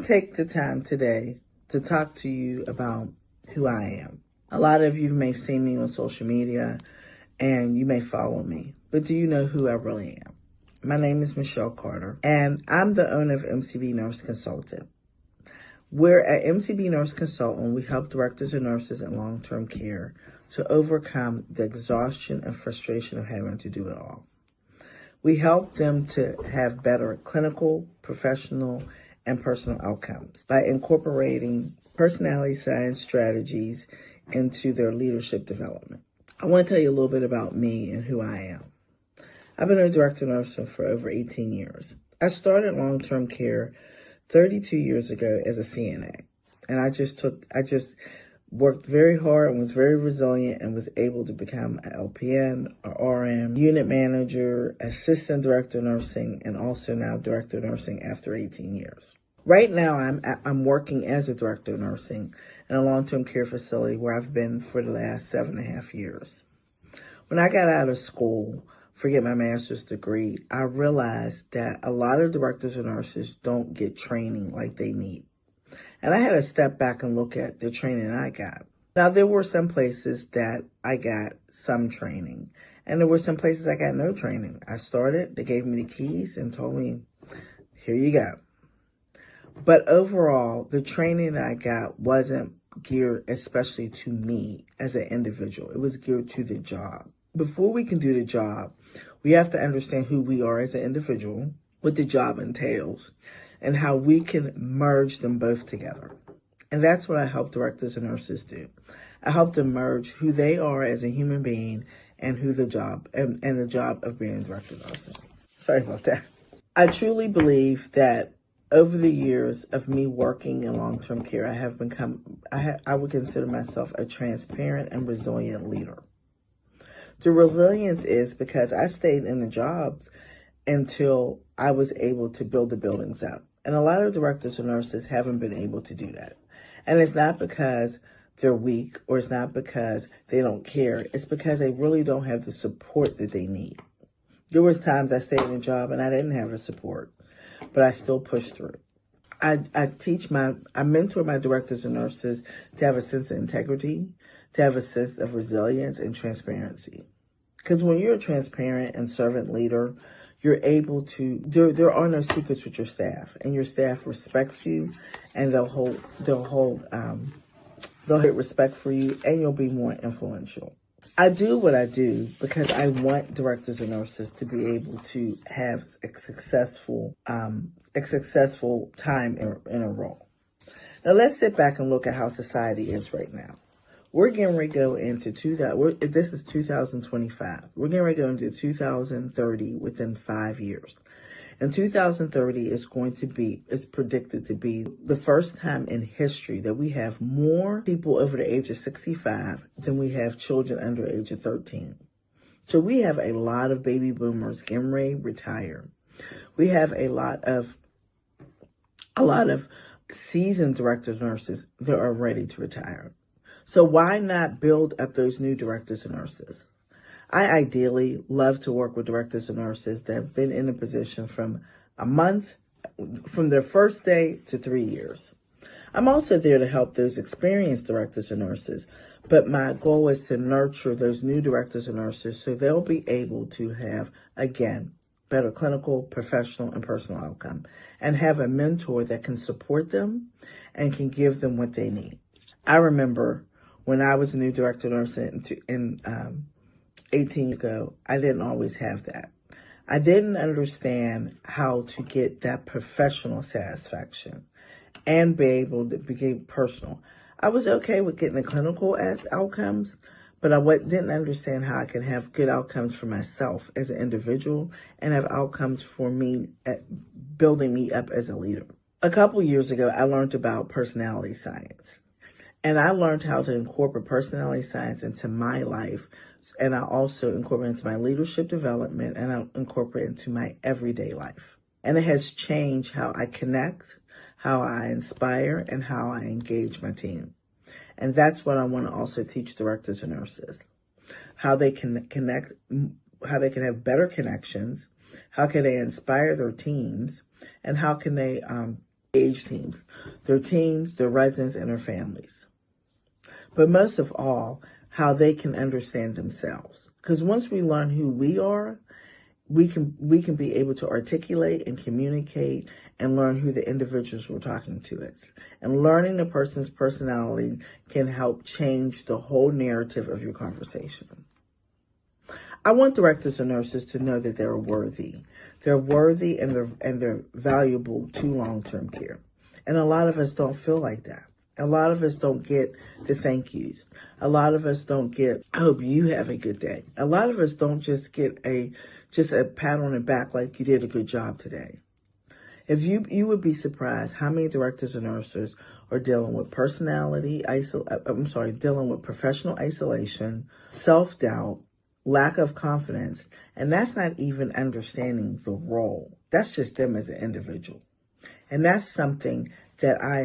to take the time today to talk to you about who I am. A lot of you may have seen me on social media and you may follow me, but do you know who I really am? My name is Michelle Carter, and I'm the owner of MCB Nurse Consultant. We're at MCB Nurse Consultant. We help directors and nurses in long-term care to overcome the exhaustion and frustration of having to do it all. We help them to have better clinical, professional, and personal outcomes by incorporating personality science strategies into their leadership development. I want to tell you a little bit about me and who I am. I've been a director of nursing for over 18 years. I started long-term care 32 years ago as a CNA, and I just worked very hard and was very resilient and was able to become an LPN, or RM, unit manager, assistant director of nursing, and also now director of nursing after 18 years. Right now, I'm working as a director of nursing in a long-term care facility where I've been for the last 7.5 years. When I got out of school, forget my master's degree, I realized that a lot of directors and nurses don't get training like they need. And I had to step back and look at the training I got. Now, there were some places that I got some training, and there were some places I got no training. I started, they gave me the keys and told me, here you go. But overall, the training that I got wasn't geared especially to me as an individual. It was geared to the job. Before we can do the job, we have to understand who we are as an individual, what the job entails, and how we can merge them both together. And that's what I help directors and nurses do. I help them merge who they are as a human being and who the job and the job of being a director of nursing. Sorry about that. I truly believe that over the years of me working in long-term care, I have become, I would consider myself a transparent and resilient leader. The resilience is because I stayed in the jobs until I was able to build the buildings up. And a lot of directors and nurses haven't been able to do that. And it's not because they're weak or it's not because they don't care. It's because they really don't have the support that they need. There was times I stayed in a job and I didn't have the support, but I still pushed through. I mentor my directors and nurses to have a sense of integrity, to have a sense of resilience and transparency. Because when you're a transparent and servant leader, you're able to, there are no secrets with your staff, and your staff respects you, and they'll have respect for you, and you'll be more influential. I do what I do because I want directors and nurses to be able to have a successful time in a role. Now let's sit back and look at how society is right now. We're getting ready to go into this is 2025. We're getting ready to go into 2030 within 5 years. And 2030 is predicted to be the first time in history that we have more people over the age of 65 than we have children under the age of 13. So we have a lot of baby boomers getting ready to retire. We have a lot of seasoned directors and nurses that are ready to retire. So why not build up those new directors and nurses? I ideally love to work with directors and nurses that have been in a position from their first day to 3 years. I'm also there to help those experienced directors and nurses, but my goal is to nurture those new directors and nurses so they'll be able to have, again, better clinical, professional, and personal outcome, and have a mentor that can support them and can give them what they need. I remember when I was a new director of nursing 18 years ago, I didn't always have that. I didn't understand how to get that professional satisfaction and be able to be personal. I was okay with getting the clinical outcomes, but I didn't understand how I can have good outcomes for myself as an individual and have outcomes for me at building me up as a leader. A couple years ago, I learned about personality science. And I learned how to incorporate personality science into my life. And I also incorporate it into my leadership development, and I incorporate it into my everyday life. And it has changed how I connect, how I inspire, and how I engage my team. And that's what I want to also teach directors and nurses. How they can connect, how they can have better connections, how can they inspire their teams, and how can they age teams, their residents, and their families. But most of all, how they can understand themselves. Because once we learn who we are, we can be able to articulate and communicate and learn who the individuals we're talking to is. And learning the person's personality can help change the whole narrative of your conversation. I want directors and nurses to know that they're worthy. They're worthy and they're valuable to long-term care. And a lot of us don't feel like that. A lot of us don't get the thank yous. A lot of us don't get, I hope you have a good day. A lot of us don't just get a pat on the back like you did a good job today. If you would be surprised how many directors and nurses are dealing with dealing with professional isolation, self-doubt, lack of confidence, and that's not even understanding the role. That's just them as an individual. And that's something that I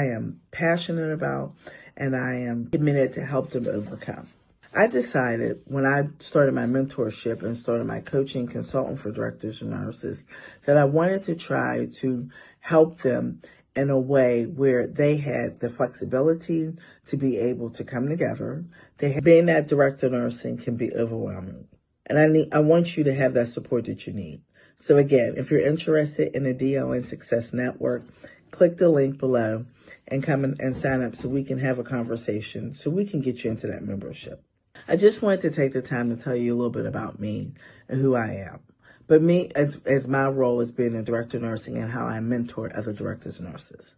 am passionate about, and I am committed to help them overcome. I decided when I started my mentorship and started my coaching consultant for directors and nurses that I wanted to try to help them in a way where they had the flexibility to be able to come together. Being that director of nursing can be overwhelming. And I want you to have that support that you need. So again, if you're interested in the DON Success Network, click the link below and come and sign up so we can have a conversation, so we can get you into that membership. I just wanted to take the time to tell you a little bit about me and who I am. But me, as my role as being a director of nursing and how I mentor other directors and nurses.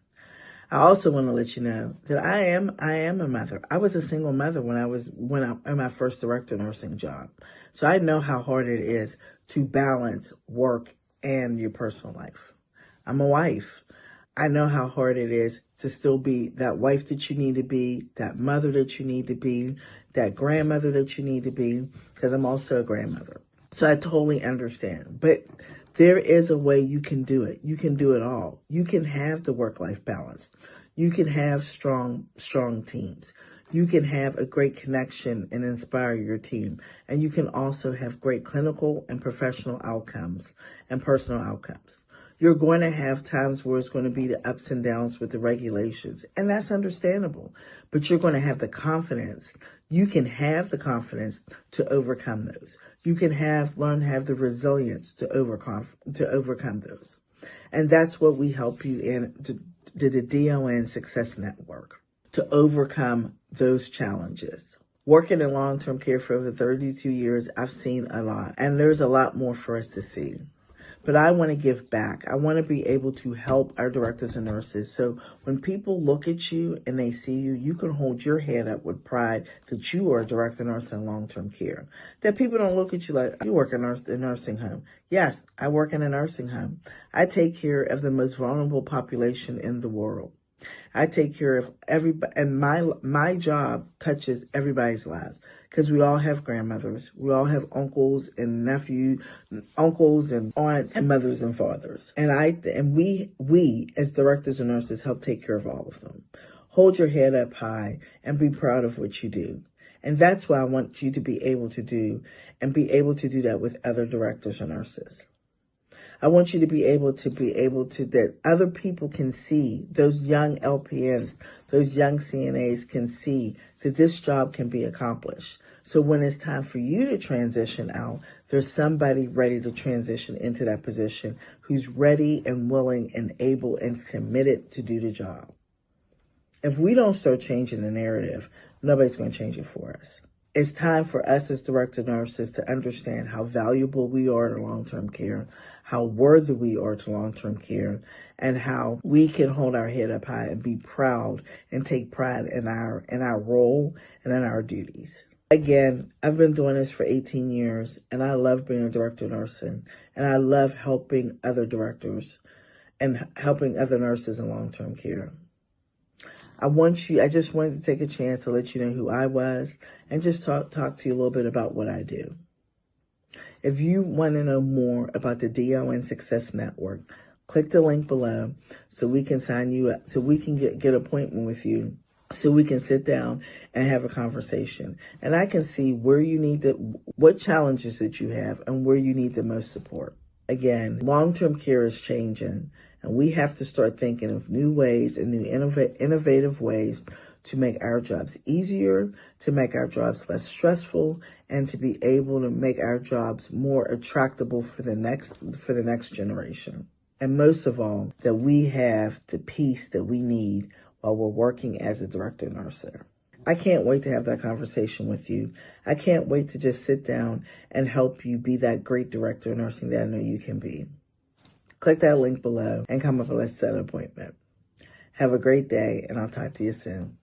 I also want to let you know that I am a mother. I was a single mother when I in my first director of nursing job. So I know how hard it is to balance work and your personal life. I'm a wife. I know how hard it is to still be that wife that you need to be, that mother that you need to be, that grandmother that you need to be, because I'm also a grandmother. So I totally understand. But there is a way you can do it. You can do it all. You can have the work-life balance. You can have strong teams. You can have a great connection and inspire your team. And you can also have great clinical and professional outcomes and personal outcomes. You're going to have times where it's going to be the ups and downs with the regulations, and that's understandable. But you're going to have the confidence. You can have the confidence to overcome those. You can learn to have the resilience to overcome those. And that's what we help you in the DON Success Network, to overcome those challenges. Working in long-term care for over 32 years, I've seen a lot, and there's a lot more for us to see. But I want to give back. I want to be able to help our directors and nurses. So when people look at you and they see you, you can hold your head up with pride that you are a director nurse in long-term care. That people don't look at you like, you work in a nursing home. Yes, I work in a nursing home. I take care of the most vulnerable population in the world. I take care of everybody, and my job touches everybody's lives, because we all have grandmothers, we all have uncles and nephews, uncles and aunts and mothers and fathers, and we as directors and nurses help take care of all of them. Hold your head up high and be proud of what you do. And that's what I want you to be able to do, and be able to do that with other directors and nurses. I want you to be able to that other people can see, those young LPNs, those young CNAs can see that this job can be accomplished. So when it's time for you to transition out, there's somebody ready to transition into that position who's ready and willing and able and committed to do the job. If we don't start changing the narrative, nobody's going to change it for us. It's time for us as director nurses to understand how valuable we are to long-term care, how worthy we are to long-term care, and how we can hold our head up high and be proud and take pride in our role and in our duties. Again, I've been doing this for 18 years, and I love being a director of nursing, and I love helping other directors and helping other nurses in long-term care. I just wanted to take a chance to let you know who I was and just talk to you a little bit about what I do. If you want to know more about the DON Success Network, click the link below so we can sign you up, so we can get an appointment with you, so we can sit down and have a conversation. And I can see where you need what challenges that you have and where you need the most support. Again, long-term care is changing, And we have to start thinking of new ways and new innovative ways to make our jobs easier, to make our jobs less stressful, and to be able to make our jobs more attractable for the next generation. And most of all, that we have the peace that we need while we're working as a director nurse there. I can't wait to have that conversation with you. I can't wait to just sit down and help you be that great director of nursing that I know you can be. Click that link below and come up and let's set an appointment. Have a great day, and I'll talk to you soon.